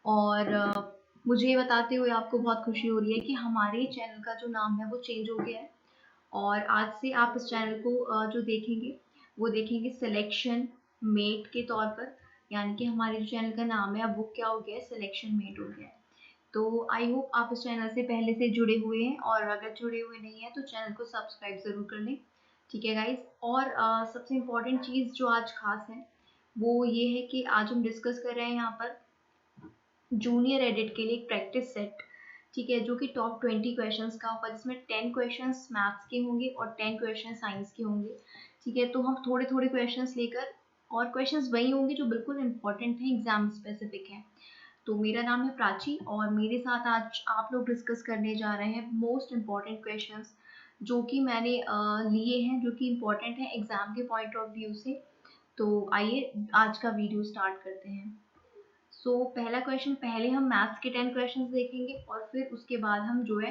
और मुझे ये बताते हुए आपको बहुत खुशी हो रही है कि हमारे चैनल का जो नाम है वो चेंज हो गया है। और आज से आप इस चैनल को जो देखेंगे वो देखेंगे सिलेक्शन मेट के तौर पर। यानी कि हमारे जो चैनल का नाम है अब वो क्या हो गया है, सिलेक्शन मेट हो गया है। तो आई होप आप इस चैनल से पहले से जुड़े हुए हैं, और अगर जुड़े हुए नहीं हैं तो चैनल को सब्सक्राइब ज़रूर कर लें। ठीक है गाइज। और सबसे इम्पोर्टेंट चीज़ जो आज खास है वो ये है कि आज हम डिस्कस कर रहे हैं यहाँ पर जूनियर एडिट के लिए एक प्रैक्टिस सेट। ठीक है, जो कि टॉप 20 क्वेश्चंस का होगा, जिसमें 10 क्वेश्चंस मैथ्स के होंगे और 10 क्वेश्चन साइंस के होंगे। ठीक है, तो हम थोड़े थोड़े क्वेश्चंस लेकर, और क्वेश्चंस वही होंगे जो बिल्कुल इंपॉर्टेंट हैं, एग्जाम स्पेसिफिक हैं। तो मेरा नाम है प्राची और मेरे साथ आज आप लोग डिस्कस करने जा रहे हैं मोस्ट इम्पॉर्टेंट क्वेश्चंस जो कि मैंने लिए हैं, जो कि इम्पॉर्टेंट है एग्जाम के पॉइंट ऑफ व्यू से। तो आइए आज का वीडियो स्टार्ट करते हैं। पहला क्वेश्चन, पहले हम मैथ्स के 10 क्वेश्चंस देखेंगे और फिर उसके बाद हम जो है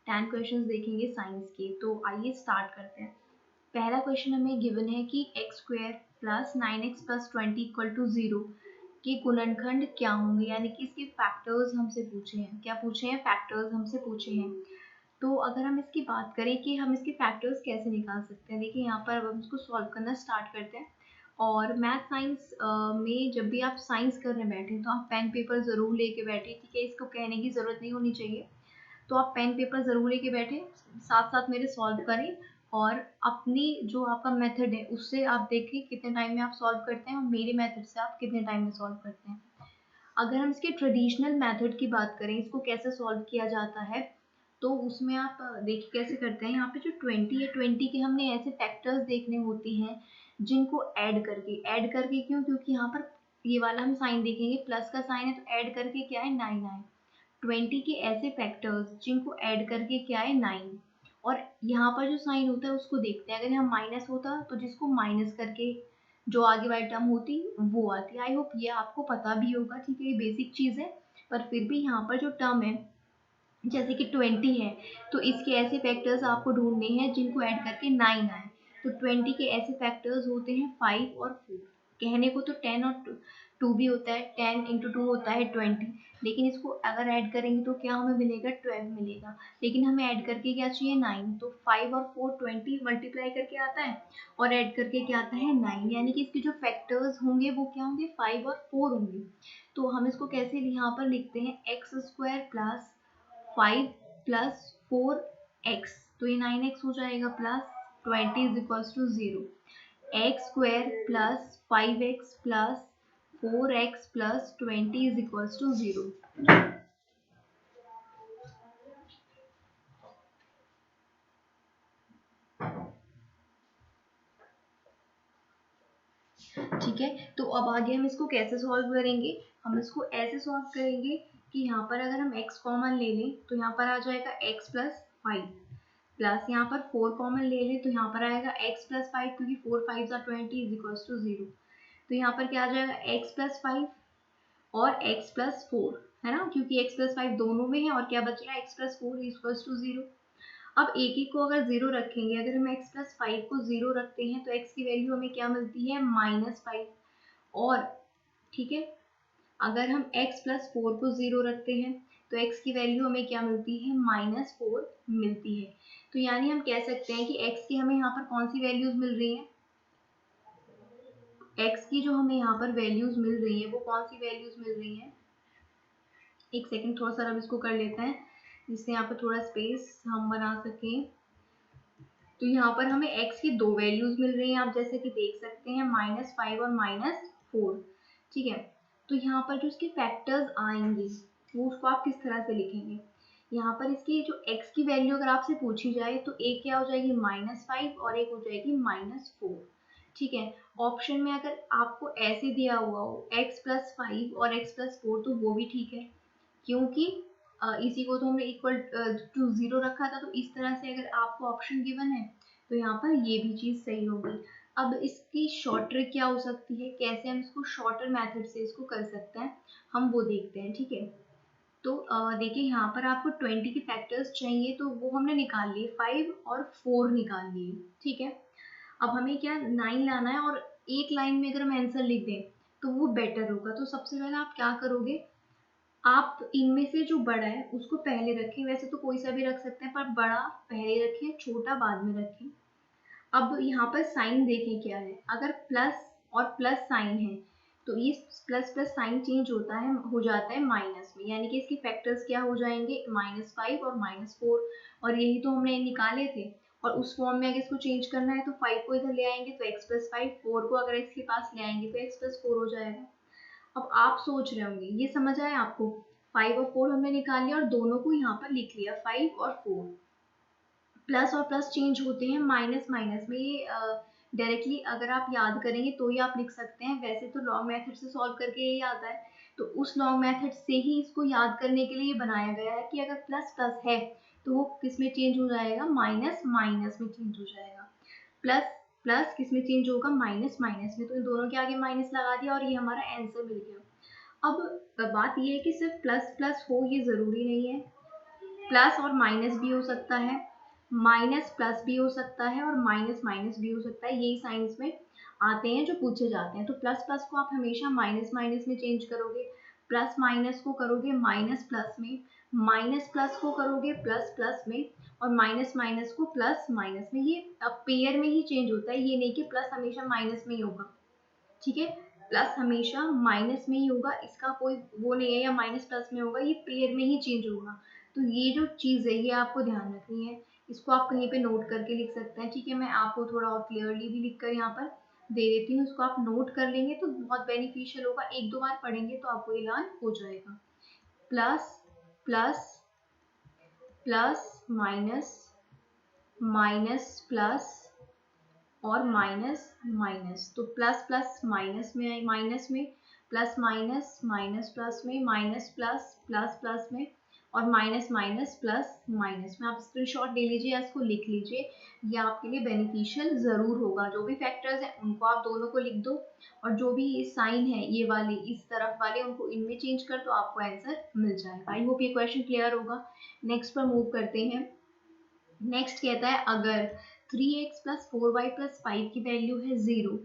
10 क्वेश्चंस देखेंगे साइंस के। तो आइए स्टार्ट करते हैं। पहला क्वेश्चन हमें गिवन है कि x square plus 9x plus 20 equal to 0 के गुणनखंड क्या होंगे, यानी कि इसके फैक्टर्स हमसे पूछे हैं। क्या पूछे हैं? फैक्टर्स हमसे पूछे हैं। तो अगर हम इसकी बात करें कि हम इसके फैक्टर्स कैसे निकाल सकते हैं, देखिए यहाँ पर अब हम इसको सॉल्व करना स्टार्ट करते हैं। और मैथ साइंस में जब भी आप साइंस करने बैठे तो आप पेन पेपर ज़रूर लेके बैठे। ठीक है, इसको कहने की ज़रूरत नहीं होनी चाहिए। तो आप पेन पेपर ज़रूर लेके बैठे, साथ साथ मेरे सॉल्व करें, और अपनी जो आपका मेथड है उससे आप देखें कितने टाइम में आप सॉल्व करते हैं, और मेरे मेथड से आप कितने टाइम में सॉल्व करते हैं। अगर हम इसके ट्रेडिशनल मेथड की बात करें, इसको कैसे सॉल्व किया जाता है, तो उसमें आप देखिए कैसे करते हैं। यहाँ पे जो 20 है, 20 के हमने ऐसे फैक्टर्स देखने होते हैं जिनको ऐड करके क्यों? क्योंकि यहाँ पर ये वाला हम साइन देखेंगे, प्लस का साइन है, तो ऐड करके क्या है, 9 आए। 20 के ऐसे फैक्टर्स जिनको ऐड करके क्या है, 9। और यहाँ पर जो साइन होता है उसको देखते हैं। अगर यहाँ माइनस होता तो जिसको माइनस करके जो आगे वाली टर्म होती वो आती। आई होप ये आपको पता भी होगा। ठीक है, ये बेसिक चीज़ है, पर फिर भी यहाँ पर जो टर्म है जैसे कि 20 है, तो इसके ऐसे फैक्टर्स आपको ढूंढने हैं जिनको ऐड करके 9 आए। तो 20 के ऐसे फैक्टर्स होते हैं 5 और 4। कहने को तो 10 और 2 भी होता है, 10 इंटू 2 होता है 20, लेकिन इसको अगर ऐड करेंगे तो क्या हमें मिलेगा, 12 मिलेगा। लेकिन हमें ऐड करके क्या चाहिए, 9। तो 5 और 4 20 मल्टीप्लाई करके आता है, और ऐड करके क्या आता है, 9। यानी कि इसके जो फैक्टर्स होंगे वो क्या होंगे, 5 और 4 होंगे। तो हम इसको कैसे यहाँ पर लिखते हैं, x square plus 5 plus 4x, तो ये 9x हो जाएगा, plus 20 is equals to 0। X square plus 5x plus 4x plus 20 is equals to 0। ठीक है, तो अब आगे हम इसको कैसे सॉल्व करेंगे। हम इसको ऐसे सॉल्व करेंगे कि यहाँ पर अगर हम x कॉमन ले लें तो यहाँ पर आ जाएगा x प्लस 5, प्लस यहाँ पर 4 कॉमन ले लें तो यहाँ पर आएगा x प्लस 5, क्योंकि 4 5 20 इज इक्वल्स टू 0। तो यहाँ पर क्या आ जाएगा, x प्लस 5 और x प्लस 4, है ना, क्योंकि x प्लस 5 दोनों में है, और क्या बचेगा, x plus 4 is equals to 0। अब एक ही को अगर 0 रखेंगे, अगर हम x प्लस 5 को 0 रखते हैं तो x की वैल्यू हमें क्या मिलती है, -5। और ठीक है, अगर हम x प्लस 4 को 0 रखते हैं तो x की वैल्यू हमें क्या मिलती है, -4 मिलती है। तो यानी हम कह सकते हैं कि x की हमें यहाँ पर कौन सी वैल्यूज मिल रही हैं, x की जो हमें यहाँ पर वैल्यूज मिल रही है वो कौन सी वैल्यूज मिल रही हैं। एक सेकंड, थोड़ा सा अब इसको कर लेते हैं जिससे यहाँ पर थोड़ा स्पेस हम बना सकें। तो यहाँ पर हमें x की दो वैल्यूज मिल रही हैं, आप जैसे कि देख सकते हैं, -5 और -4। ठीक है, तो यहाँ पर जो इसके फैक्टर्स आएंगे वो उसको आप किस तरह से लिखेंगे। यहाँ पर इसकी जो x की वैल्यू अगर आपसे पूछी जाए तो एक क्या हो जाएगी, -5, और एक हो जाएगी -4। ठीक है, ऑप्शन में अगर आपको ऐसे दिया हुआ हो x प्लस 5 और x प्लस 4 तो वो भी ठीक है, क्योंकि इसी को तो हमने इक्वल टू 0 रखा था। तो इस तरह से अगर आपको ऑप्शन गिवन है तो यहाँ पर ये भी चीज़ सही होगी। अब इसकी शॉर्ट ट्रिक क्या हो सकती है, कैसे हम इसको शॉर्टर मेथड से इसको कर सकते हैं, हम वो देखते हैं। ठीक है, तो देखिए यहाँ पर आपको 20 के फैक्टर्स चाहिए, तो वो हमने निकाल लिए, 5 और 4 निकाल लिए। ठीक है, अब हमें क्या 9 लाना है, और एक लाइन में अगर हम आंसर लिख दें तो वो बेटर होगा। तो सबसे पहले आप क्या करोगे, आप इनमें से जो बड़ा है उसको पहले रखें, वैसे तो कोई सा भी रख सकते हैं, पर बड़ा पहले रखें, छोटा बाद में रखें। अब यहाँ पर साइन देखें क्या है, अगर प्लस और प्लस साइन है तो ये प्लस प्लस साइन चेंज होता है, हो जाता है माइनस में, यानी कि इसके फैक्टर्स क्या हो जाएंगे, -5 और -4, और यही तो हमने निकाले थे। और उस फॉर्म में अगर इसको चेंज करना है तो 5 को इधर ले आएंगे तो x+5, 4 को अगर इसके पास ले आएंगे तो x+4 हो जाएगा। अब आप सोच रहे होंगे ये समझ आया आपको, 5 और 4 हमने निकाल लिया और दोनों को यहाँ पर लिख लिया, 5 और 4। प्लस और प्लस चेंज होते हैं माइनस माइनस में, ये डायरेक्टली अगर आप याद करेंगे तो ही आप लिख सकते हैं, वैसे तो लॉन्ग मेथड से सॉल्व करके यही आता है। तो उस लॉन्ग मेथड से ही इसको याद करने के लिए बनाया गया है कि अगर प्लस प्लस है तो वो किस में चेंज हो जाएगा, माइनस माइनस में चेंज हो जाएगा। प्लस प्लस किस में चेंज होगा, माइनस माइनस में, तो इन दोनों के आगे माइनस लगा दिया और ये हमारा आंसर मिल गया। अब बात ये है कि सिर्फ प्लस प्लस हो ये ज़रूरी नहीं है, प्लस और माइनस भी हो सकता है, माइनस प्लस भी हो सकता है और माइनस माइनस भी हो सकता है, यही साइंस में आते हैं जो पूछे जाते हैं। तो प्लस प्लस को आप हमेशा माइनस माइनस में चेंज करोगे, प्लस माइनस को करोगे माइनस प्लस में, माइनस प्लस को करोगे प्लस प्लस में, और माइनस माइनस को प्लस माइनस में। ये अब पेयर में ही चेंज होता है, ये नहीं कि प्लस हमेशा माइनस में ही होगा, ठीक है। प्लस हमेशा माइनस में ही होगा, इसका कोई वो नहीं है, या माइनस प्लस में होगा, ये पेयर में ही चेंज होगा। तो ये जो चीज़ है ये आपको ध्यान रखनी है, इसको आप कहीं पे नोट करके लिख सकते हैं, ठीक है। मैं आपको थोड़ा और क्लियरली भी लिख कर यहाँ पर दे देती हूँ, इसको आप नोट कर लेंगे तो बहुत बेनिफिशियल होगा, एक दो बार पढ़ेंगे तो आपको ये लर्न हो जाएगा। Plus plus plus minus, minus plus और माइनस माइनस, तो प्लस प्लस माइनस में, माइनस में, प्लस माइनस माइनस प्लस में, माइनस प्लस प्लस प्लस में, और माइनस माइनस प्लस माइनस में। आप स्क्रीनशॉट ले लीजिए या इसको लिख लीजिए, ये आपके लिए बेनिफिशियल ज़रूर होगा। जो भी फैक्टर्स हैं उनको आप दोनों को लिख दो, और जो भी साइन है ये वाले इस तरफ वाले उनको इनमें चेंज कर दो, आपको आंसर मिल जाएगा। आई होप ये क्वेश्चन क्लियर होगा। नेक्स्ट पर मूव करते हैं। नेक्स्ट कहता है अगर 3x प्लस 4y प्लस 5 की वैल्यू है 0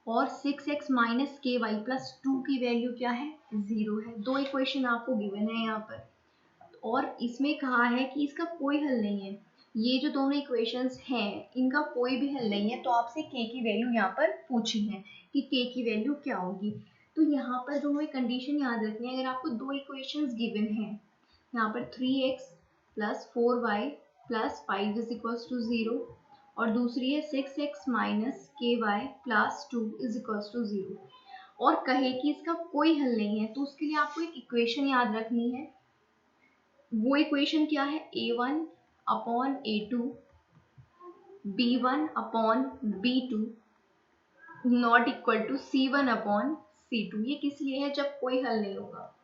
और 6x minus k y plus 2 की वैल्यू क्या है, 0 है। दो इक्वेशन आपको गिवन है यहाँ पर, और इसमें कहा है कि इसका कोई हल नहीं है। ये जो दोनों इक्वेशंस हैं इनका कोई भी हल नहीं है, तो आपसे k की वैल्यू यहाँ पर पूछी है कि k की वैल्यू क्या होगी। तो यहाँ पर जो हमें कंडीशन याद रखनी है, अगर आपको दो इक्वेशंस गिवन है, यहाँ पर 3x plus 4y plus 5 is equals to 0, और दूसरी है 6x minus k y plus 2 is equals to 0, और कहे कि इसका कोई हल नहीं है, तो उसके लिए आपको एक इक्वेशन याद रखनी है। वो इक्वेशन क्या है, a1 upon a2 b1 upon b2 not equal to c1 upon c2। ये किस लिए है, जब कोई हल नहीं होगा,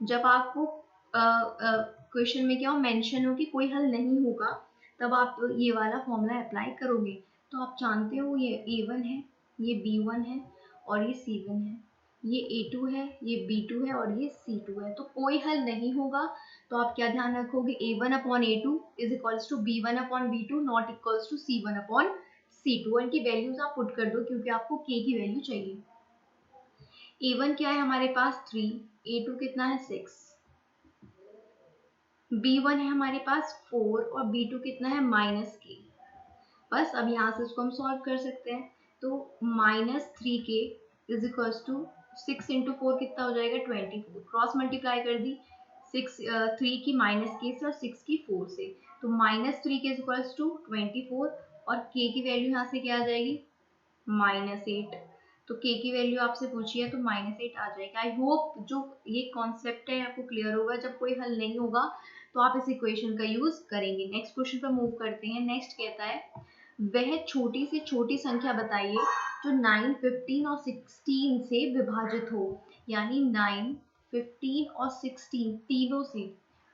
जब आपको क्वेश्चन में क्या हो, मेंशन हो कि कोई हल नहीं होगा, तब आप ये वाला फॉर्मूला अप्लाई करोगे। तो आप जानते हो ये a1 है, ये b1 है और ये c1 है, ये a2 है, ये b2 है और ये c2 है, तो कोई हल नहीं होगा। तो आप क्या ध्यान रखोगे, a1 upon a2 is equals to b1 upon b2 not equals to c1 upon c2। इनकी वैल्यूज आप पुट कर दो क्योंकि आपको k की वैल्यू चाहिए। a1 क्या है हमारे पास 3, a2 कितना है 6, b1 है हमारे पास 4 और b2 कितना है -k। बस अब यहाँ से इसको हम सॉल्व कर सकते हैं, तो -3k is equals to 6 into 4 कितना हो जाएगा 24, क्रॉस मल्टीप्लाई कर दी 3 की -k से और 6 की 4 से, तो -3k इज इक्वल्स टू 24 और k की वैल्यू यहाँ से क्या आ जाएगी -8। तो k की वैल्यू आपसे पूछी है तो -8 आ जाएगा। आई होप जो ये कॉन्सेप्ट है आपको क्लियर होगा, जब कोई हल नहीं होगा तो आप इस इक्वेशन का यूज करेंगे। नेक्स्ट क्वेश्चन पर मूव करते हैं। नेक्स्ट कहता है वह छोटी से छोटी संख्या बताइए जो 9, 15 और 16 से विभाजित हो, यानी 9, 15 और 16 तीनों से,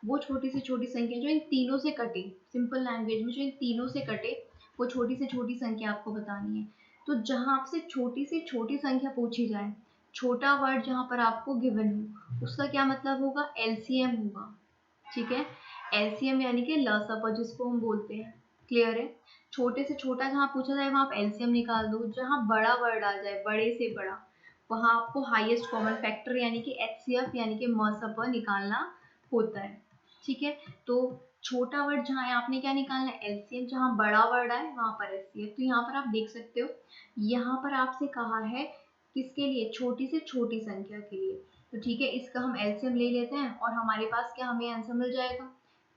वो छोटी से छोटी संख्या जो इन तीनों से कटे, सिंपल लैंग्वेज में जो इन तीनों से कटे वो छोटी से छोटी संख्या आपको बतानी है। तो जहाँ आपसे छोटी से छोटी संख्या पूछी जाए, छोटा वर्ड जहाँ पर आपको गिवन हो, उसका क्या मतलब होगा, एलसीएम होगा, ठीक है। एलसीएम यानी कि लसापा जिसको हम बोलते हैं, क्लियर है। छोटे से छोटा जहाँ पूछा जाए वहाँ आप एलसीएम निकाल दो, जहाँ बड़ा वर्ड आ जाए, बड़े से बड़ा, वहाँ आपको हाईएस्ट कॉमन फैक्टर यानी कि HCF यानी कि MSP निकालना होता है। ठीक है, तो छोटा वर्ड जहाँ है आपने क्या निकालना है, LCM, जहाँ बड़ा वर्ड है वहाँ पर HCF। तो यहाँ पर आप देख सकते हो, यहाँ पर आपसे कहा है किसके लिए, छोटी से छोटी संख्या के लिए। तो ठीक है, इसका हम LCM ले लेते हैं और हमारे पास क्या हमें आंसर मिल जाएगा।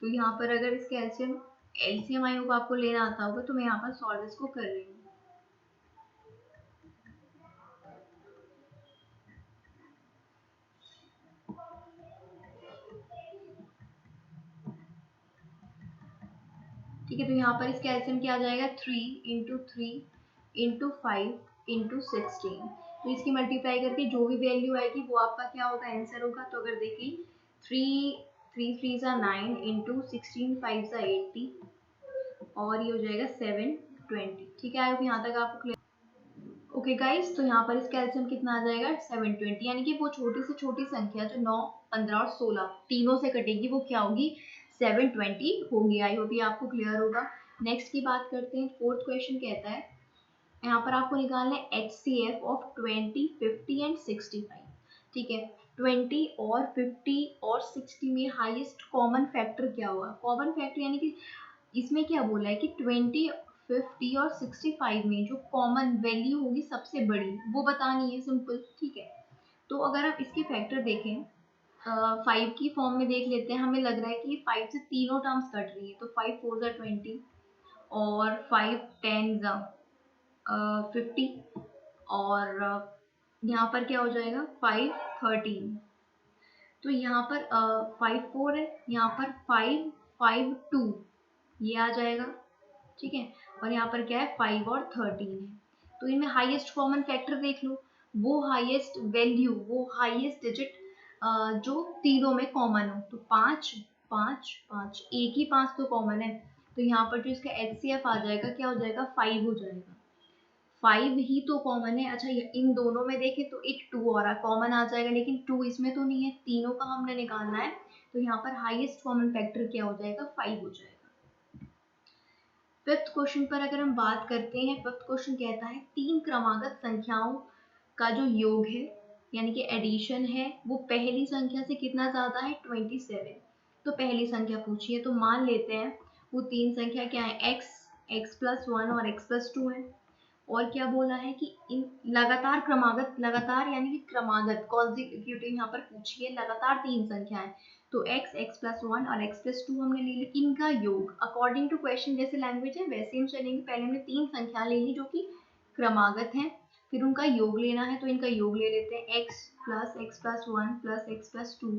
तो यहाँ पर अगर इसके LCM आई होगा, आपको लेना आता होगा, तो मैं यहाँ पर सॉल्व इसको कर रही हूँ। ठीक है, तो यहाँ पर इसका एलसीएम क्या आ जाएगा, 3 इंटू 3 इंटू 5 इंटू 16। तो इसकी मल्टीप्लाई करके जो भी वैल्यू आएगी वो आपका क्या होगा, आंसर होगा। तो अगर देखिए 3 3 ज़ा 9 इंटू 16 5 ज़ा 80 और ये हो जाएगा 720। ठीक है, आई होप यहाँ तक आपको क्लियर। ओके गाइस, तो यहाँ पर इसका एलसीएम कितना आ जाएगा, 720, यानी कि वो छोटी से छोटी संख्या जो 9 15 और 16 तीनों से कटेगी वो क्या होगी, 720 होगी। आई होप ये आपको क्लियर होगा। नेक्स्ट की बात करते हैं। फोर्थ क्वेश्चन कहता है, यहाँ पर आपको निकालना है HCF ऑफ 20 50 एंड 65। ठीक है, 20 और 50 और 60 में हाईएस्ट कॉमन फैक्टर क्या हुआ, कॉमन फैक्टर यानी कि इसमें क्या बोला है कि 20 50 और 65 में जो कॉमन वैल्यू होगी सबसे बड़ी वो बतानी है, सिंपल। ठीक है, तो अगर आप इसके फैक्टर देखें, 5 की फॉर्म में देख लेते हैं, हमें लग रहा है कि 5 से तीनों टर्म्स कट रही है। तो 5 4 ज़ा 20 और 5 10 ज़ा 50 और यहाँ पर क्या हो जाएगा 5 13। तो यहाँ पर 5 4 है, यहाँ पर 5 5 2 ये आ जाएगा। ठीक है, और यहाँ पर क्या है 5 और 13 है। तो इनमें हाईएस्ट कॉमन फैक्टर देख लो, वो हाईएस्ट वैल्यू, वो हाईएस्ट डिजिट जो तीनों में कॉमन हो। तो 5 5 5, एक ही 5 तो कॉमन है। तो यहाँ पर जो इसका HCF आ जाएगा क्या हो जाएगा, 5 हो जाएगा। 5 ही तो कॉमन है। अच्छा, इन दोनों में देखें तो एक 2 और कॉमन आ जाएगा, लेकिन 2 इसमें तो नहीं है, तीनों का हमने निकालना है। तो यहाँ पर हाईएस्ट कॉमन फैक्टर क्या हो जाएगा, 5 हो जाएगा। फिफ्थ क्वेश्चन पर अगर हम बात करते हैं, फिफ्थ क्वेश्चन कहता है तीन क्रमागत संख्याओं का जो योग है यानी कि एडिशन है वो पहली संख्या से कितना ज्यादा है, 27। तो पहली संख्या पूछिए, तो मान लेते हैं वो तीन संख्या क्या है, x प्लस 1 और x प्लस 2 है। और क्या बोला है कि इन लगातार क्रमागत, लगातार यानी कि क्रमागत कॉन्जिक्यूटिव यहाँ पर पूछिए, लगातार तीन संख्याएं। तो x प्लस 1 और x प्लस 2 हमने ले ली, इनका योग अकॉर्डिंग टू क्वेश्चन, जैसे लैंग्वेज है वैसे हम चलेंगे। पहले हमने तीन संख्या ले ली जो कि क्रमागत है, फिर उनका योग लेना है। तो इनका योग ले लेते हैं, x plus 1 plus x plus 2।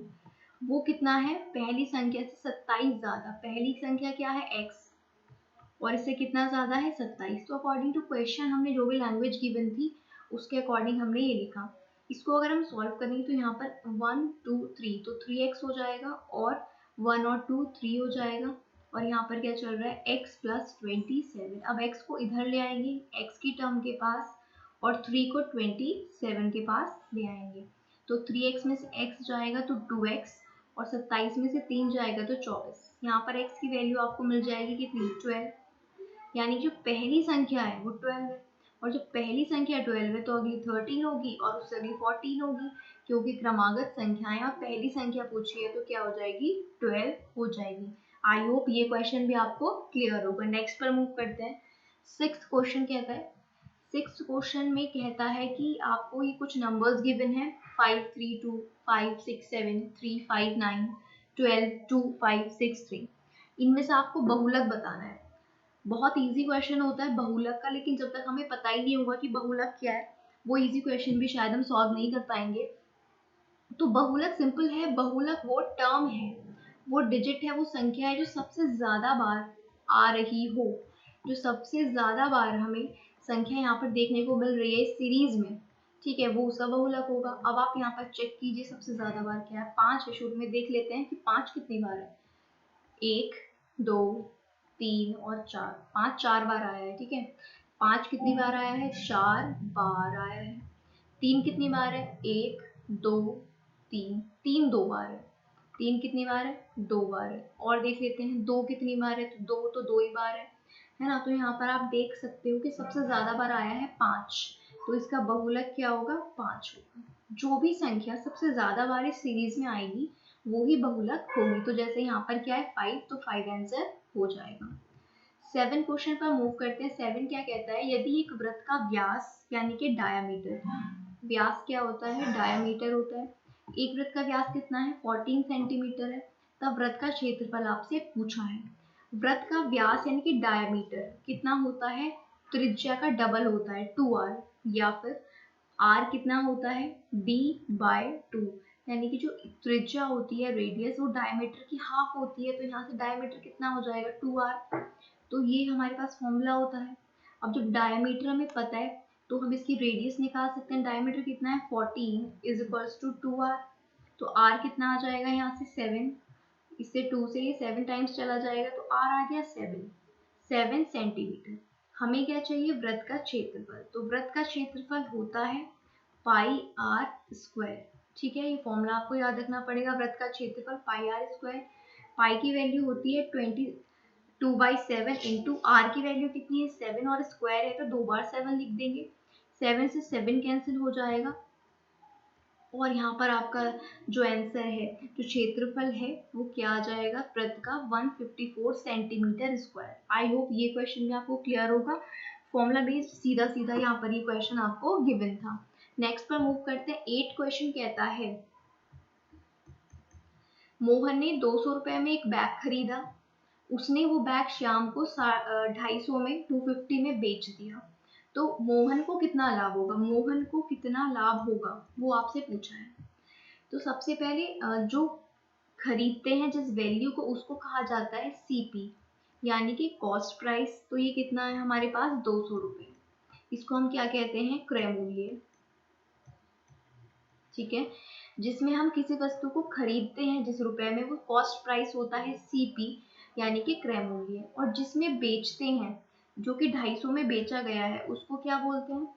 वो कितना है, पहली संख्या से 27 ज्यादा। पहली संख्या क्या है, x, और इससे कितना ज्यादा है, 27। तो अकॉर्डिंग टू क्वेश्चन हमने जो भी लैंग्वेज गिवन थी उसके अकॉर्डिंग हमने ये लिखा। इसको अगर हम सॉल्व करेंगे तो यहाँ पर 1 2 3, तो 3x हो जाएगा, और 1 और 2 3 हो जाएगा, और यहाँ पर क्या चल रहा है, x प्लस 27। अब x को इधर ले आएंगे, x की टर्म के पास, और 3 को 27 के पास ले आएंगे। तो 3x में से x जाएगा तो 2x, और 27 में से 3 जाएगा तो 24। यहाँ पर x की वैल्यू आपको मिल जाएगी कितनी, 12। यानी जो पहली संख्या है वो 12 है, और जो पहली संख्या 12 है तो अगली 13 होगी और उससे अगली 14 होगी, क्योंकि क्रमागत संख्याएं और पहली संख्या पूछी है तो क्या हो जाएगी, 12 हो जाएगी। आई होप ये क्वेश्चन भी आपको क्लियर होगा। नेक्स्ट पर मूव करते हैं। सिक्स्थ क्वेश्चन कहता है, सिक्स्थ क्वेश्चन में कहता है कि आपको ये कुछ नंबर्स गिवन है, 5 3 2 5 6 7 3 5 9 12 2 5 6 3। इनमें से आपको बहुलक बताना है। बहुत इजी क्वेश्चन होता है बहुलक का, लेकिन जब तक हमें पता ही नहीं होगा कि बहुलक क्या है, वो इजी क्वेश्चन भी शायद हम सॉल्व नहीं कर पाएंगे। तो बहुलक सिंपल है, बहुलक वो टर्म है, वो डिजिट है, वो संख्या है जो सबसे ज्यादा बार आ रही हो, जो सबसे ज्यादा बार हमें संख्या यहाँ पर देखने को मिल रही है इस सीरीज में। ठीक है, वो उसका बहुलक होगा। अब आप यहाँ पर चेक कीजिए सबसे ज्यादा बार क्या है, 5 है। शुरू में देख लेते हैं कि 5 कितनी बार है, 1 2 3 और 4, 5 4 बार आया है। ठीक है, 5 कितनी बार आया है, 4 बार आया है। 3 कितनी बार है, 1 2 3, 3 2 बार है। 3 कितनी बार है, 2 बार है। और देख लेते हैं 2 कितनी बार है, तो 2 तो 2 ही बार है ना। तो यहाँ पर आप देख सकते हो कि सबसे ज्यादा बार आया है 5। तो इसका बहुलक क्या होगा, 5 होगा। जो भी संख्या सबसे ज्यादा बार इस सीरीज में आएगी वो ही बहुलक होगी। तो जैसे यहाँ पर क्या है 5, तो 5 आंसर हो जाएगा। 7 क्वेश्चन पर मूव करते हैं। 7 क्या कहता है, यदि एक वृत्त का व्यास यानी कि डायामीटर, व्यास क्या होता है, डायामीटर होता है, एक वृत्त का व्यास कितना है 14 सेंटीमीटर है, तब वृत्त का क्षेत्रफल आपसे पूछा है। वृत्त का व्यास यानी कि डायामीटर कितना होता है, त्रिज्या का डबल होता है 2r, या फिर r कितना होता है d/2, यानी कि जो त्रिज्या होती है रेडियस वो डायमीटर की हाफ होती है, तो यहाँ से डायमीटर कितना हो जाएगा 2r। तो ये हमारे पास फॉर्मूला होता है। अब जब डायमीटर हमें पता है तो हम इसकी रेडियस निकाल सकते हैं। डायमीटर कितना है 14 इज इक्वल्स टू 2r, तो r कितना आ जाएगा यहाँ से 7, इससे 2 से ये 7 टाइम्स चला जाएगा तो r आ गया 7 सेंटीमीटर। हमें क्या चाहिए, वृत्त का क्षेत्रफल, तो वृत्त का क्षेत्रफल होता है पाई आर स्क्वायर। ठीक है, ये फॉर्मूला आपको याद रखना पड़ेगा, वृत्त का क्षेत्रफल पाई आर स्क्वायर। पाई की वैल्यू होती है 22/7 इंटू आर की वैल्यू कितनी है 7 और स्क्वायर है तो 2 बार 7 लिख देंगे, 7 से 7 कैंसिल हो जाएगा और यहाँ पर आपका जो आंसर है, जो क्षेत्रफल है वो क्या आ जाएगा, वृत्त का 154 सेंटीमीटर स्क्वायर। आई होप ये क्वेश्चन भी आपको क्लियर होगा। फॉर्मूला बेस्ड सीधा सीधा यहाँ पर ये क्वेश्चन आपको गिवन था। नेक्स्ट पर मूव करते हैं। 8 क्वेश्चन कहता है, मोहन ने 200 रुपए में एक बैग खरीदा, उसने वो बैग श्याम को 250 में 250 में बेच दिया, तो मोहन को कितना लाभ होगा, मोहन को कितना लाभ होगा वो आपसे पूछा है। तो सबसे पहले जो खरीदते हैं जिस वैल्यू को उसको कहा जाता है सीपी, यानी कि कॉस्ट प्राइस। तो ये कितना है हमारे पास 200 रुपए, इसको हम क्या कहते हैं, क्रय मूल्य। ठीक है, जिसमें हम किसी वस्तु को खरीदते हैं जिस रुपए में वो कॉस्ट प्राइस होता है सीपी, यानी कि क्रय मूल्य। और जिसमें बेचते हैं जो कि 250 में बेचा गया है उसको क्या बोलते हैं,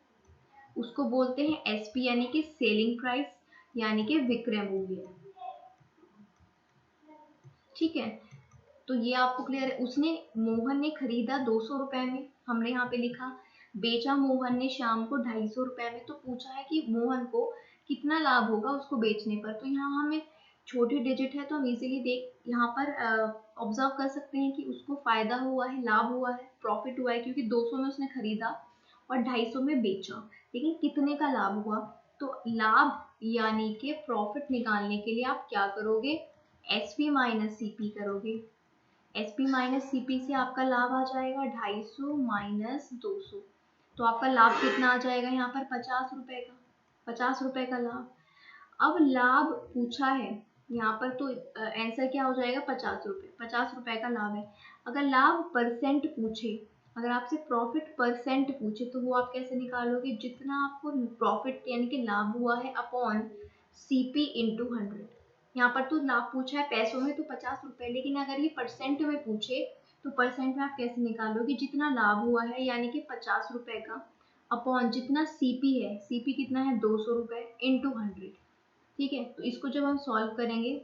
उसको बोलते हैं एसपी, यानी कि सेलिंग प्राइस, यानी कि विक्रय मूल्य। ठीक है, तो ये आपको क्लियर है। उसने, मोहन ने खरीदा 200 रुपए में, हमने यहाँ पे लिखा, बेचा मोहन ने शाम को 250 रुपए में, तो पूछा है कि मोहन को कितना लाभ होगा उसको बेचने पर। तो यहाँ हमें छोटी डिजिट है तो हम इजीली देख यहाँ पर ऑब्जर्व कर सकते हैं कि उसको फायदा हुआ है, लाभ हुआ है, प्रॉफिट हुआ है, क्योंकि 200 में उसने खरीदा और 250 में बेचा, लेकिन कितने का लाभ हुआ। तो लाभ यानी कि प्रॉफिट निकालने के लिए आप क्या करोगे, एसपी माइनस सीपी करोगे। एसपी माइनस सीपी से आपका लाभ आ जाएगा 250 माइनस 200, तो आपका लाभ कितना आ जाएगा यहाँ पर 50 रुपए का, 50 रुपए का लाभ। अब लाभ पूछा है यहाँ पर तो आंसर क्या हो जाएगा 50 रुपए, 50 रुपए का लाभ है। अगर लाभ परसेंट पूछे, अगर आपसे प्रॉफिट परसेंट पूछे तो वो आप कैसे निकालोगे, जितना आपको प्रॉफिट यानी कि लाभ हुआ है अपॉन सीपी इंटू 100। यहाँ पर तो लाभ पूछा है पैसों में तो 50 रुपए, लेकिन अगर ये परसेंट में पूछे तो परसेंट में आप कैसे निकालोगे, जितना लाभ हुआ है यानी कि 50 रुपए का अपॉन जितना सीपी है, सीपी कितना है 200 रुपए इंटू 100। ठीक है, तो इसको जब हम सॉल्व करेंगे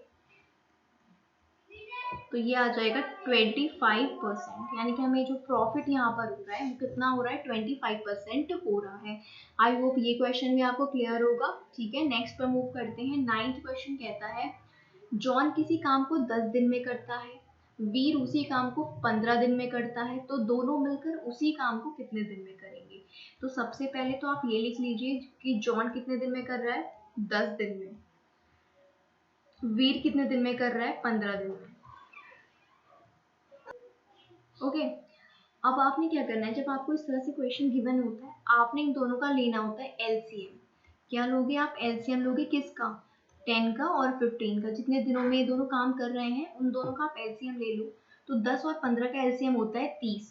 तो ये आ जाएगा 25%, यानी कि हमें जो प्रॉफिट यहाँ पर हो रहा है वो कितना हो रहा है 25% हो रहा है। आई होप ये क्वेश्चन भी आपको क्लियर होगा। ठीक है, नेक्स्ट पर मूव करते हैं। 9th क्वेश्चन कहता है, जॉन किसी काम को 10 दिन में करता है, वीर उसी काम को 15 दिन में करता है, तो दोनों मिलकर उसी काम को कितने दिन में करेंगे। तो सबसे पहले तो आप ये लिख लीजिए कि जॉन कितने दिन में कर रहा है 10 दिन में, वीर कितने दिन में कर रहा है 15 दिन में। ओके, अब आपने क्या करना है, जब आपको इस तरह से क्वेश्चन गिवन होता है आपने इन दोनों का लेना होता है एलसीएम। क्या लोगे आप, एलसीएम लोगे किसका, 10 का और 15 का, जितने दिनों में ये दोनों काम कर रहे हैं उन दोनों का आप एलसीएम ले लो। तो 10 और 15 का एलसीएम होता है 30।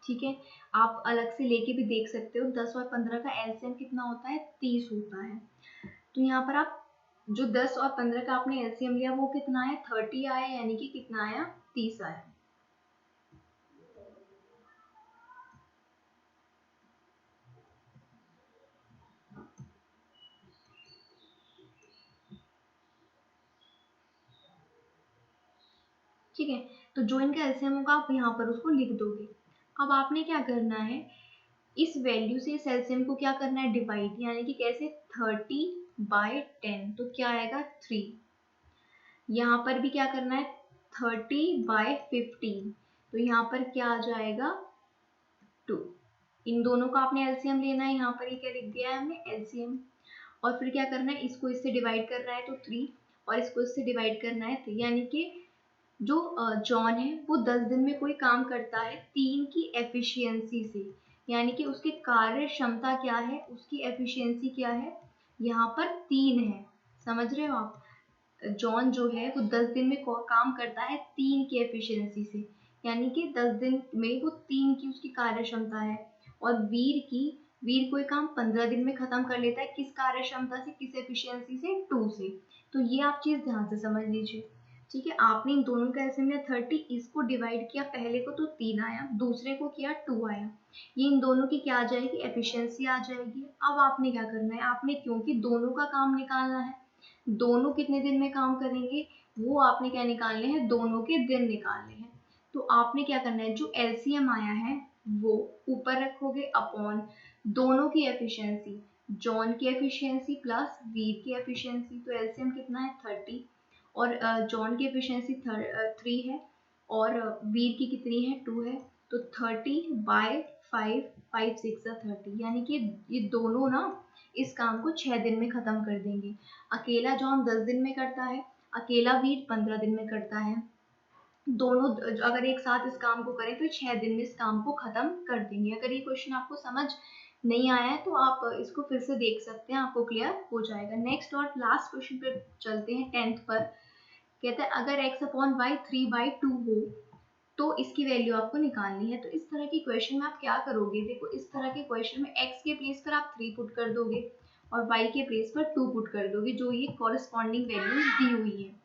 ठीक है, आप अलग से लेके भी देख सकते हो, 10 और 15 का एलसीएम कितना होता है 30 होता है। तो यहाँ पर आप जो 10 और 15 का आपने एलसीएम लिया वो कितना आया 30 आया, यानी कि कितना आया 30 आया। ठीक है, तो जो इनका एलसीएम होगा आप यहाँ पर उसको लिख दोगे। अब आपने क्या करना है, इस वैल्यू से इस एलसीएम को क्या करना है, डिवाइड, यानी कि कैसे 30/10, तो क्या आएगा 3। यहाँ पर भी क्या करना है 30/15, तो यहाँ पर क्या आ जाएगा 2। इन दोनों का आपने एलसीएम लेना है, यहाँ पर ये क्या लिख दिया है हमने एलसीएम, और फिर क्या करना है, इसको इससे डिवाइड करना है तो 3, और इसको इससे डिवाइड करना है 3, यानी कि जो जॉन है वो 10 दिन में कोई काम करता है 3 की एफिशिएंसी से, यानी कि उसकी कार्य क्षमता क्या है, उसकी एफिशिएंसी क्या है, यहाँ पर 3 है। समझ रहे हो आप, जॉन जो है वो 10 दिन में काम करता है 3 की एफिशिएंसी से, यानी कि 10 दिन में वो 3 की उसकी कार्य क्षमता है। और वीर कोई काम 15 दिन में खत्म कर लेता है, किस कार्य क्षमता से, किस एफिशिएंसी से, 2 से। तो ये आप चीज ध्यान से समझ लीजिए। ठीक है, आपने इन दोनों का ऐसे में 30, इसको डिवाइड किया, पहले को तो 3 आया, दूसरे को किया 2 आया, ये इन दोनों की क्या आ जाएगी, एफिशिएंसी आ जाएगी। अब आपने क्या करना है, आपने क्योंकि दोनों का काम निकालना है, दोनों कितने दिन में काम करेंगे, वो आपने क्या निकालने हैं, दोनों के दिन निकालने हैं। तो आपने क्या करना है, जो एलसीएम आया है वो ऊपर रखोगे अपॉन दोनों की एफिशिएंसी, जॉन की एफिशिएंसी प्लस वीर की एफिशिएंसी, तो एलसीएम कितना है 30, और जॉन की एफिशिएंसी 3 है, और वीर की कितनी है 2 है, तो 30/5, 5 6 30, यानी कि ये दोनों ना इस काम को 6 दिन में खत्म कर देंगे। अकेला जॉन 10 दिन में करता है, अकेला वीर 15 दिन में करता है, दोनों अगर एक साथ इस काम को करें तो 6 दिन में इस काम को खत्म कर देंगे। अगर ये क्वेश्चन आपको समझ नहीं आया है तो आप इसको फिर से देख सकते हैं, आपको क्लियर हो जाएगा। नेक्स्ट और लास्ट क्वेश्चन पे चलते हैं 10th पर। कहता है अगर x/y 3/2 हो तो इसकी वैल्यू आपको निकालनी है। तो इस तरह की क्वेश्चन में आप क्या करोगे, देखो इस तरह के क्वेश्चन में x के प्लेस पर आप 3 पुट कर दोगे और y के प्लेस पर 2 पुट कर दोगे, जो ये कॉरेस्पॉन्डिंग वैल्यूज दी हुई है।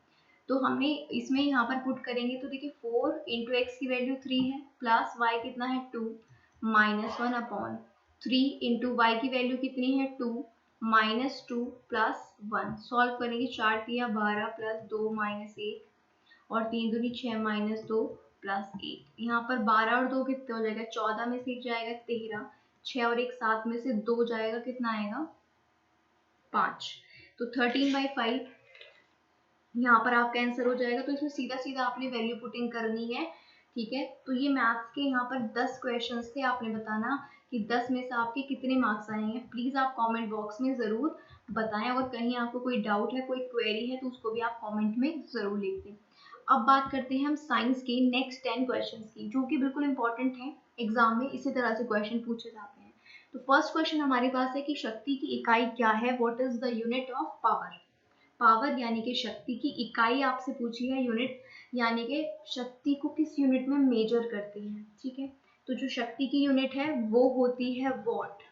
तो हमने इसमें यहाँ पर पुट करेंगे तो देखिए 4 इंटू एक्स की वैल्यू 3 है, प्लस y कितना है 2, -1/3 इंटू वाई की वैल्यू कितनी है 2, -2 प्लस 1। सॉल्व करेंगे, 4 तिया 12 प्लस 2 -1 और 3 दूनी 6 -2 प्लस 1। यहाँ पर 12 और 2 कितने हो जाएगा, 14 में से 1 जाएगा 13, 6 और 1 7 में से 2 जाएगा, कितना आएगा 5। तो 13/5 यहाँ पर आपका आंसर हो जाएगा। तो इसमें सीधा सीधा आपने वैल्यू पुटिंग करनी है। ठीक है, तो ये मैथ्स के यहाँ पर 10 क्वेश्चंस थे, आपने बताना कि 10 में से आपके कितने मार्क्स आए हैं। प्लीज आप कमेंट बॉक्स में जरूर बताएं, और कहीं आपको कोई डाउट है, कोई क्वेरी है तो उसको भी आप कमेंट में जरूर लिख दें। अब बात करते हैं हम साइंस के नेक्स्ट 10 क्वेश्चंस की, जो कि बिल्कुल इंपॉर्टेंट है, एग्जाम में इसी तरह से क्वेश्चन पूछे जाते हैं। तो फर्स्ट क्वेश्चन हमारे पास है कि शक्ति की इकाई क्या है, what is the unit of power. Power यानी कि शक्ति की इकाई आपसे पूछी है, यूनिट यानी कि शक्ति को किस यूनिट में मेजर करते हैं। ठीक है, तो जो शक्ति की यूनिट है वो होती है वॉट।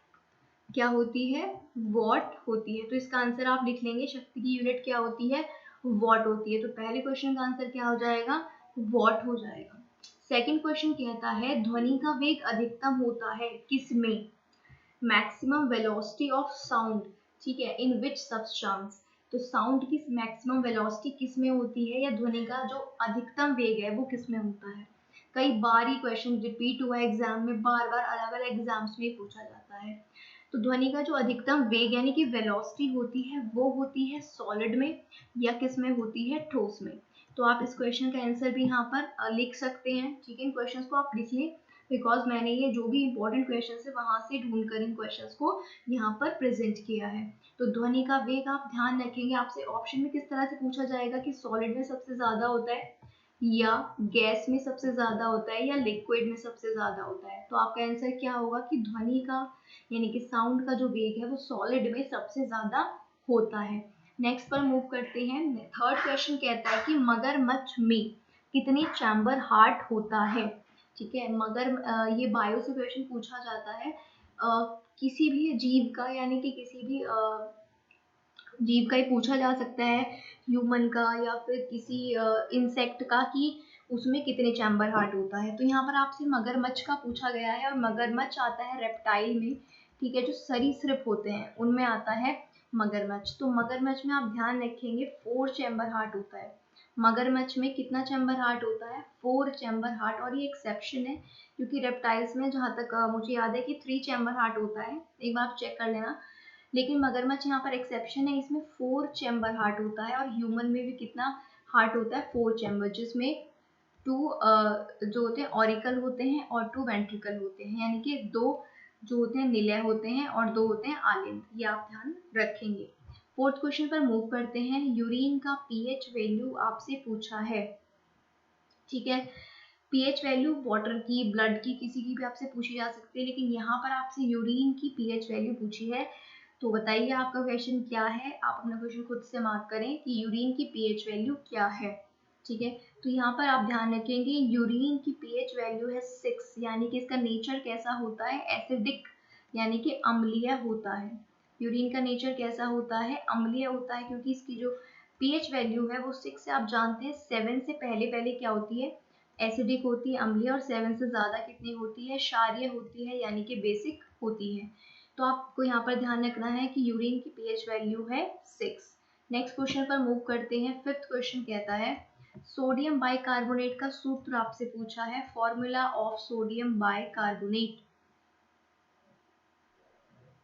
क्या होती है, वॉट होती है। तो इसका आंसर आप लिख लेंगे, शक्ति की यूनिट क्या होती है, वॉट होती है। तो पहले क्वेश्चन का आंसर क्या हो जाएगा, वॉट हो जाएगा। सेकंड क्वेश्चन कहता है ध्वनि का वेग अधिकतम होता है किसमें, मैक्सिमम वेलोसिटी ऑफ साउंड। ठीक है, इन विच सब्सटेंस। तो साउंड की मैक्सिमम वेलोसिटी किस में होती है, या ध्वनि का जो अधिकतम वेग है वो किस में होता है। कई बार ये क्वेश्चन रिपीट हुआ है एग्जाम में, बार बार अलग अलग एग्जाम्स में पूछा जाता है। तो ध्वनि का जो अधिकतम वेग यानी कि वेलोसिटी होती है वो होती है सॉलिड में, या किस में होती है, ठोस में। तो आप इस क्वेश्चन का आंसर भी यहाँ पर लिख सकते हैं। ठीक है, इन क्वेश्चंस को आप लिख लें, बिकॉज मैंने ये जो भी इंपॉर्टेंट क्वेश्चन है वहां से ढूंढ कर इन क्वेश्चंस को यहाँ पर प्रेजेंट किया है। तो ध्वनि का वेग आप ध्यान रखेंगे, आपसे ऑप्शन में किस तरह से पूछा जाएगा कि सॉलिड में सबसे ज्यादा होता है, या गैस में सबसे ज्यादा होता है, या लिक्विड में सबसे ज्यादा होता है। तो आपका आंसर क्या होगा कि ध्वनि का यानी कि साउंड का जो वेग है वो सॉलिड में सबसे ज्यादा होता है। नेक्स्ट पर मूव करते हैं। थर्ड क्वेश्चन कहता है कि मगरमच्छ में कितने चैम्बर हार्ट होता है। ठीक है, मगर ये बायो से क्वेश्चन पूछा जाता है, किसी भी जीव का यानी कि किसी भी जीव का ही पूछा जा सकता है, ह्यूमन का या फिर किसी इंसेक्ट का, कि उसमें कितने चैम्बर हार्ट होता है। तो यहाँ पर आपसे मगरमच्छ का पूछा गया है, और मगरमच्छ आता है रेप्टाइल में। ठीक है, जो सरीसृप होते हैं उनमें आता है मगरमच्छ। तो मगरमच्छ में आप ध्यान रखेंगे 4 चैम्बर हार्ट होता है। मगरमच्छ में कितना चैम्बर हार्ट होता है? 4 चैम्बर हार्ट। और ये एक्सेप्शन है क्योंकि रेप्टाइल्स में जहाँ तक मुझे याद है कि 3 चैम्बर हार्ट होता है, एक बार आप चेक कर लेना। लेकिन मगरमच्छ यहाँ पर एक्सेप्शन है, इसमें 4 चैम्बर हार्ट होता है। और ह्यूमन में भी कितना हार्ट होता है? 4 चैम्बर, जिसमें 2 जो होते हैं ऑरिकल होते हैं और 2 वेंट्रिकल होते हैं, यानी कि 2 जो होते हैं निलय होते हैं और 2 होते हैं आलिंद। ये आप ध्यान रखेंगे। फोर्थ क्वेश्चन पर मूव करते हैं। यूरिन का पीएच वैल्यू आपसे पूछा है, ठीक है। पीएच वैल्यू वाटर की, ब्लड की, किसी की भी आपसे पूछी जा सकती है, लेकिन यहाँ पर आपसे यूरिन की पीएच वैल्यू पूछी है। तो बताइए आपका क्वेश्चन क्या है। आप अपना क्वेश्चन खुद से मार्क करें कि यूरिन की पीएच वैल्यू क्या है, ठीक है। तो यहाँ पर आप ध्यान रखेंगे यूरिन की पीएच वैल्यू है 6, यानी कि इसका नेचर कैसा होता है? एसिडिक, यानी कि अम्लीय होता है। यूरिन का नेचर कैसा होता है? अम्लीय होता है, क्योंकि इसकी जो पीएच वैल्यू है वो 6 से आप जानते हैं 7 से पहले पहले क्या होती है? एसिडिक होती है, अम्लीय। और 7 से ज्यादा कितनी होती है? क्षारीय होती है, यानी कि बेसिक होती है। तो आपको यहाँ पर ध्यान रखना है कि यूरिन की पीएच वैल्यू है 6। नेक्स्ट क्वेश्चन पर मूव करते हैं। फिफ्थ क्वेश्चन कहता है सोडियम बाइकार्बोनेट का सूत्र आपसे पूछा है, फॉर्मूला ऑफ सोडियम बाइकार्बोनेट,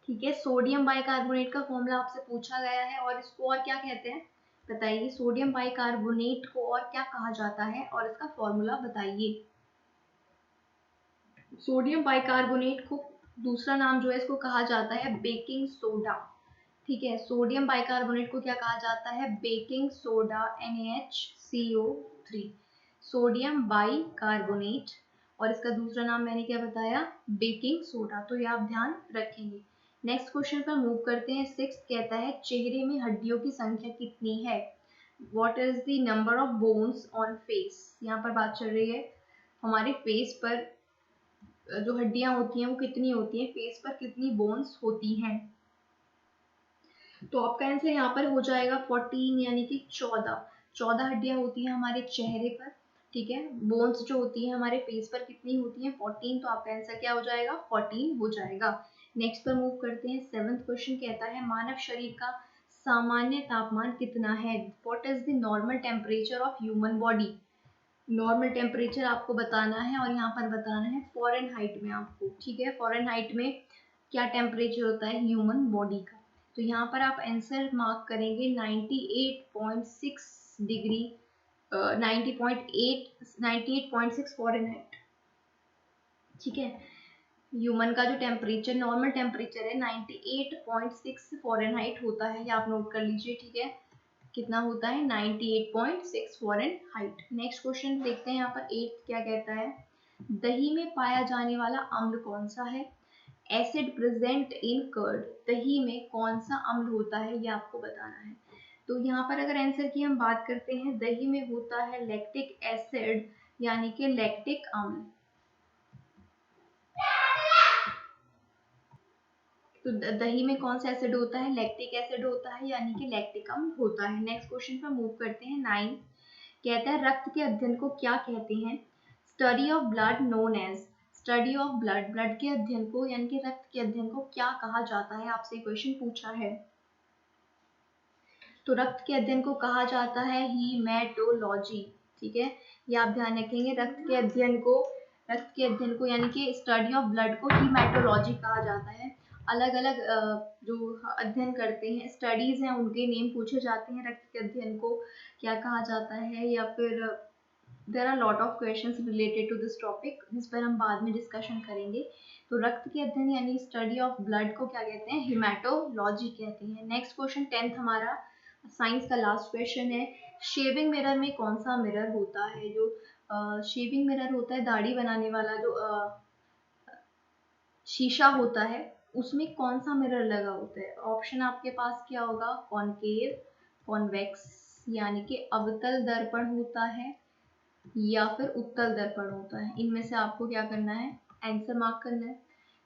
ठीक है। सोडियम बाइकार्बोनेट का फॉर्मूला आपसे पूछा गया है, और इसको और क्या कहते हैं बताइए? सोडियम बाइकार्बोनेट को और क्या कहा जाता है, और इसका फॉर्मूला बताइए। सोडियम बाइकार्बोनेट को दूसरा नाम जो है इसको कहा जाता है बेकिंग सोडा, ठीक है। सोडियम बाइकार्बोनेट को क्या कहा जाता है? Baking soda, NaHCO3, sodium bicarbonate. और इसका दूसरा नाम मैंने क्या बताया? Baking soda. तो ये आप ध्यान रखेंगे। नेक्स्ट क्वेश्चन पर मूव करते हैं। सिक्स्थ कहता है चेहरे में हड्डियों की संख्या कितनी है? What is the number of bones on face? यहाँ पर बात चल रही है हमारे फेस पर जो हड्डियां होती हैं वो कितनी होती हैं, फेस पर कितनी बोन्स होती हैं। तो आपका आंसर यहाँ पर हो जाएगा 14, यानी कि 14 हड्डियां होती हैं हमारे चेहरे पर, ठीक है। बोन्स जो होती है हमारे फेस पर कितनी होती हैं? 14। तो आपका आंसर क्या हो जाएगा? 14 हो जाएगा। नेक्स्ट पर मूव करते हैं। सेवंथ क्वेश्चन कहता है मानव शरीर का सामान्य तापमान कितना है? What is the normal temperature of human body? Normal temperature आपको बताना है, और यहाँ पर बताना है फॉरेनहाइट में आपको, ठीक है। फॉरेनहाइट में क्या टेम्परेचर होता है ह्यूमन बॉडी का? तो यहाँ पर आप आंसर मार्क करेंगे 98.6 डिग्री, 98.6 फॉरेनहाइट, ठीक है। ह्यूमन का जो टेम्परेचर, नॉर्मल टेम्परेचर है 98.6 फॉरेनहाइट होता है, ये आप नोट कर लीजिए, ठीक है। कितना होता है? 98.6 फॉरेनहाइट। नेक्स्ट क्वेश्चन देखते हैं यहाँ पर 8 क्या कहता है। दही में पाया जाने वाला अम्ल कौन सा है? एसिड प्रेजेंट इन कर्ड, दही में कौन सा अम्ल होता है ये आपको बताना है। तो यहाँ पर अगर आंसर की हम बात करते हैं, दही में होता है लैक्टिक एसिड, यानी कि लैक्टिक अम्ल। तो दही में कौन सा एसिड होता है? लैक्टिक एसिड होता है, यानी कि लैक्टिक अम्ल होता है। नेक्स्ट क्वेश्चन पर मूव करते हैं। 9 कहता है रक्त के अध्ययन को क्या कहते हैं? Study of blood known as, study of blood, blood के अध्ययन को यानी कि रक्त के अध्ययन को क्या कहा जाता है? आपसे क्वेश्चन पूछा है। तो रक्त के अध्ययन को कहा जाता है हीमेटोलॉजी, ठीक है। ये आप ध्यान रखेंगे। रक्त के अध्ययन को यानी कि स्टडी ऑफ ब्लड को हीमेटोलॉजी कहा जाता है। अलग अलग जो अध्ययन करते हैं, स्टडीज हैं, उनके नेम पूछे जाते हैं। रक्त के अध्ययन को क्या कहा जाता है, या फिर there are lot of questions related to this topic, जिस पर हम बाद में डिस्कशन करेंगे। तो रक्त के अध्ययन यानी स्टडी ऑफ ब्लड को क्या कहते हैं? हीमेटोलॉजी कहते हैं। नेक्स्ट क्वेश्चन 10th हमारा साइंस का लास्ट क्वेश्चन है। शेविंग मिरर में कौन सा मिरर होता है? जो शेविंग मिरर होता है, दाढ़ी बनाने वाला जो शीशा होता है, उसमें कौन सा मिरर लगा होता है? ऑप्शन आपके पास क्या होगा? कॉनकेव, कॉन्वेक्स, यानी कि अवतल दर्पण होता है, या फिर उत्तल दर्पण होता है। इनमें से आपको क्या करना है? आंसर मार्क करना है।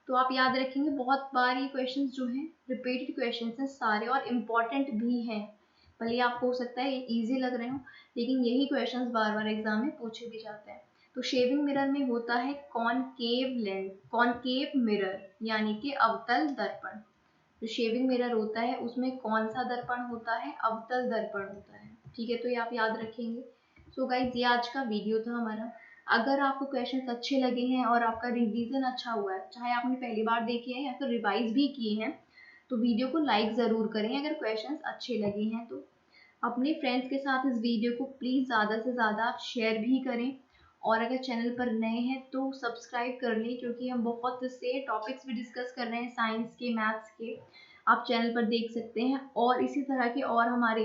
तो आप याद रखेंगे, बहुत बार ये क्वेश्चंस जो हैं रिपीटेड क्वेश्चंस हैं सारे, और इम्पॉर्टेंट भी हैं। भले आपको हो सकता है ये इजी लग रहे हो, लेकिन यही क्वेश्चंस बार बार एग्जाम में पूछे भी जाते हैं। तो शेविंग मिरर में होता है कॉनकेव लेंस, कॉनकेव मिरर, यानी कि अवतल दर्पण। जो शेविंग मिरर होता है उसमें कौन सा दर्पण होता है? अवतल दर्पण होता है। ठीक है, तो ये आप याद रखेंगे। सो गाइज, ये आज का वीडियो था हमारा। अगर आपको क्वेश्चंस अच्छे लगे हैं और आपका रिवीजन अच्छा हुआ है, चाहे आपने पहली बार देखे हैं या फिर रिवाइज भी किए हैं, तो वीडियो को लाइक ज़रूर करें अगर क्वेश्चंस अच्छे लगे हैं तो। अपने फ्रेंड्स के साथ इस वीडियो को प्लीज़ ज़्यादा से ज़्यादा आप शेयर भी करें, और अगर चैनल पर नए हैं तो सब्सक्राइब कर लें, क्योंकि हम बहुत से टॉपिक्स भी डिस्कस कर रहे हैं साइंस के, मैथ्स के, आप चैनल पर देख सकते हैं। और इसी तरह के और हमारे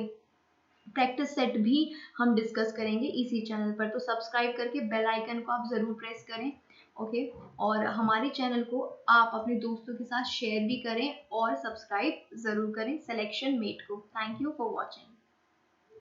प्रैक्टिस सेट भी हम डिस्कस करेंगे इसी चैनल पर, तो सब्सक्राइब करके बेल आइकन को आप ज़रूर प्रेस करें। ओके, और हमारे चैनल को आप अपने दोस्तों के साथ शेयर भी करें और सब्सक्राइब ज़रूर करें सिलेक्शन मेट को। Thank you for watching.